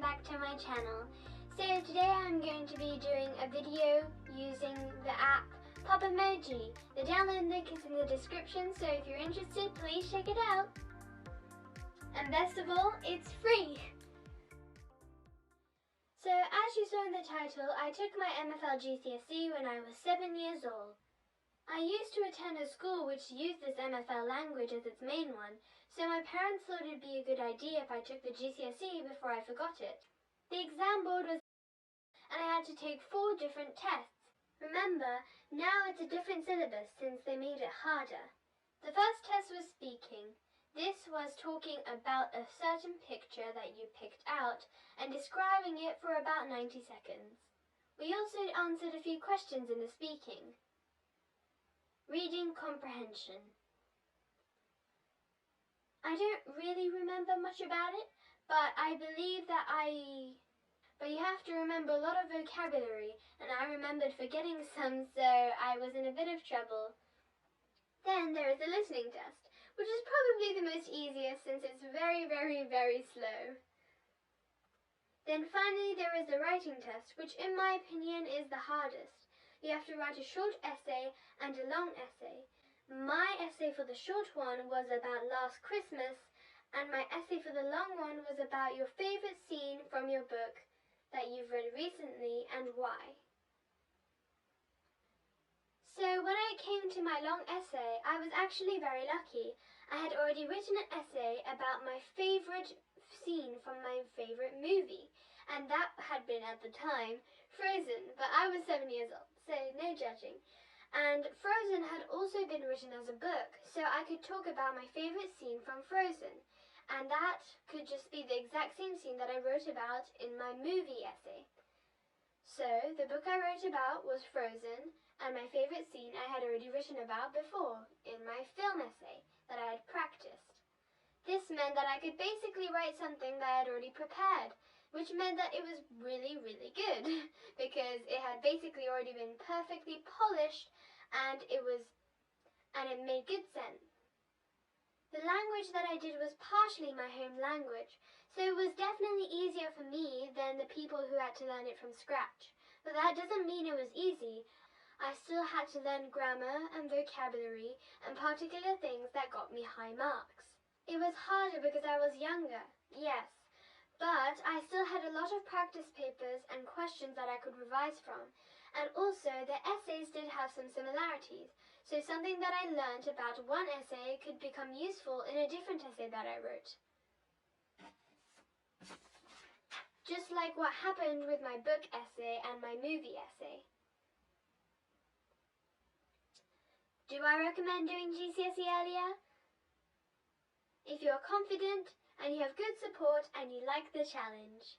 back to my channel. So today I'm going to be doing a video using the app Puppemoji. The download link is in the description, so if you're interested, please check it out. And best of all, it's free! So as you saw in the title, I took my MFL GCSE when I was 7 years old. I used to attend a school which used this MFL language as its main one, so my parents thought it'd be a good idea if I took the GCSE before I forgot it. The exam board was and I had to take 4 different tests. Remember, now it's a different syllabus since they made it harder. The first test was speaking. This was talking about a certain picture that you picked out and describing it for about 90 seconds. We also answered a few questions in the speaking. Reading comprehension. I don't really remember much about it, but I believe that But you have to remember a lot of vocabulary, and I remembered forgetting some, so I was in a bit of trouble. Then there is the listening test, which is probably the most easiest since it's very slow. Then finally there is the writing test, which in my opinion is the hardest. You have to write a short essay and a long essay. My essay for the short one was about last Christmas, and my essay for the long one was about your favourite scene from your book that you've read recently and why. So when it came to my long essay, I was actually very lucky. I had already written an essay about my favourite scene from my favourite movie, and that had been at the time Frozen, but I was 7 years old, so no judging. And Frozen had also been written as a book, so I could talk about my favourite scene from Frozen, and that could just be the exact same scene that I wrote about in my movie essay. So the book I wrote about was Frozen, and my favourite scene I had already written about before in my film essay that I had practiced. This meant that I could basically write something that I had already prepared, which meant that it was really good because it had basically already been perfectly polished and it made good sense. The language that I did was partially my home language, so it was definitely easier for me than the people who had to learn it from scratch. But that doesn't mean it was easy. I still had to learn grammar and vocabulary and particular things that got me high marks. It was harder because I was younger, yes, but I still had a lot of practice papers and questions that I could revise from, and also the essays did have some similarities, so something that I learned about one essay could become useful in a different essay that I wrote. Just like what happened with my book essay and my movie essay. Do I recommend doing GCSE earlier? If you're confident and you have good support and you like the challenge,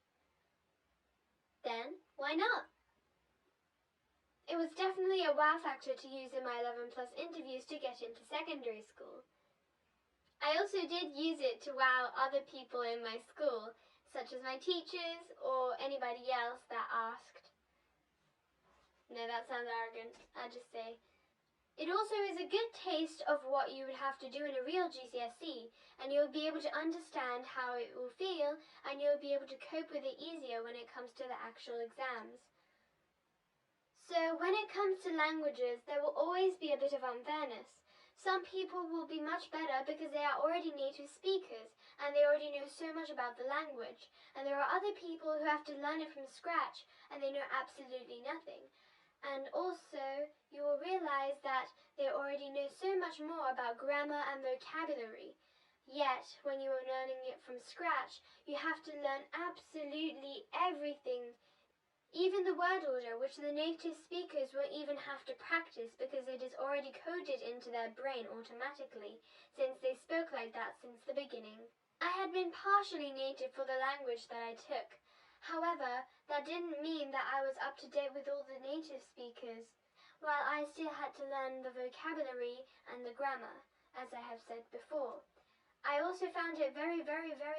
then why not? It was definitely a wow factor to use in my 11+ interviews to get into secondary school. I also did use it to wow other people in my school, such as my teachers or anybody else that asked. No, that sounds arrogant. I'll just say. It also is a good taste of what you would have to do in a real GCSE, and you'll be able to understand how it will feel, and you'll be able to cope with it easier when it comes to the actual exams. So when it comes to languages, there will always be a bit of unfairness. Some people will be much better because they are already native speakers, and they already know so much about the language, and there are other people who have to learn it from scratch, and they know absolutely nothing. And also, you will realize that they already know so much more about grammar and vocabulary. Yet, when you are learning it from scratch, you have to learn absolutely everything, even the word order, which the native speakers won't even have to practice because it is already coded into their brain automatically, since they spoke like that since the beginning. I had been partially native for the language that I took. However, that didn't mean that I was up to date with all the native speakers, while I still had to learn the vocabulary and the grammar, as I have said before. I also found it very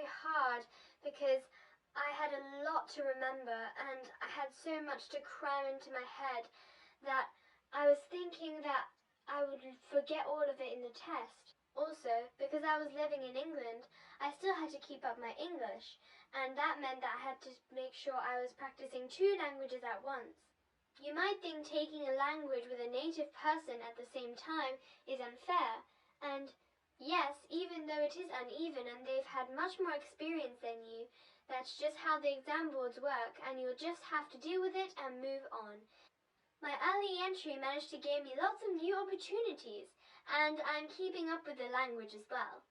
hard because I had a lot to remember and I had so much to cram into my head that I was thinking that I would forget all of it in the test. Also, because I was living in England, I still had to keep up my English, and that meant that I had to make sure I was practicing 2 languages at once. You might think taking a language with a native person at the same time is unfair, and yes, even though it is uneven and they've had much more experience than you, that's just how the exam boards work, and you'll just have to deal with it and move on. My early entry managed to give me lots of new opportunities, and I'm keeping up with the language as well.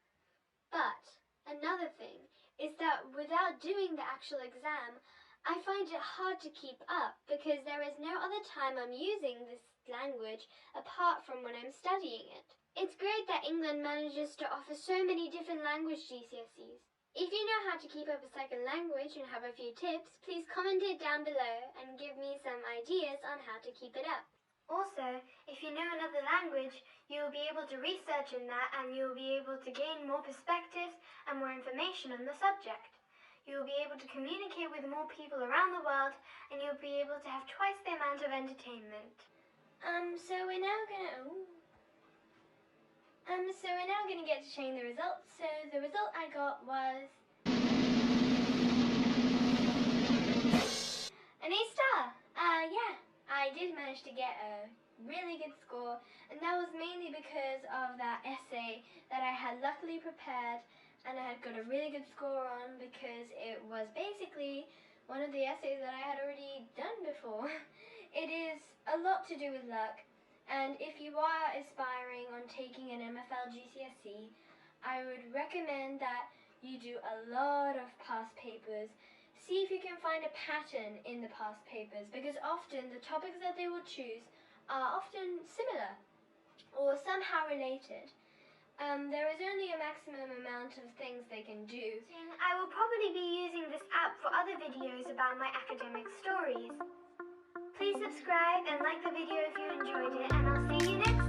But another thing is that without doing the actual exam, I find it hard to keep up because there is no other time I'm using this language apart from when I'm studying it. It's great that England manages to offer so many different language GCSEs. If you know how to keep up a second language and have a few tips, please comment it down below and give me some ideas on how to keep it up. Also, if you know another language, you will be able to research in that and you will be able to gain more perspectives and more information on the subject. You will be able to communicate with more people around the world and you'll be able to have twice the amount of entertainment. So we're now gonna get to showing the results. So the result I got was an A star. Yeah, I did manage to get a really good score, and that was mainly because of that essay that I had luckily prepared and I had got a really good score on because it was basically one of the essays that I had already done before. It is a lot to do with luck, and if you are aspiring on taking an MFL GCSE, I would recommend that you do a lot of past papers. See if you can find a pattern in the past papers, because often the topics that they will choose are often similar or somehow related. There is only a maximum amount of things they can do. I will probably be using this app for other videos about my academic stories. Please subscribe and like the video if you enjoyed it, and I'll see you next time.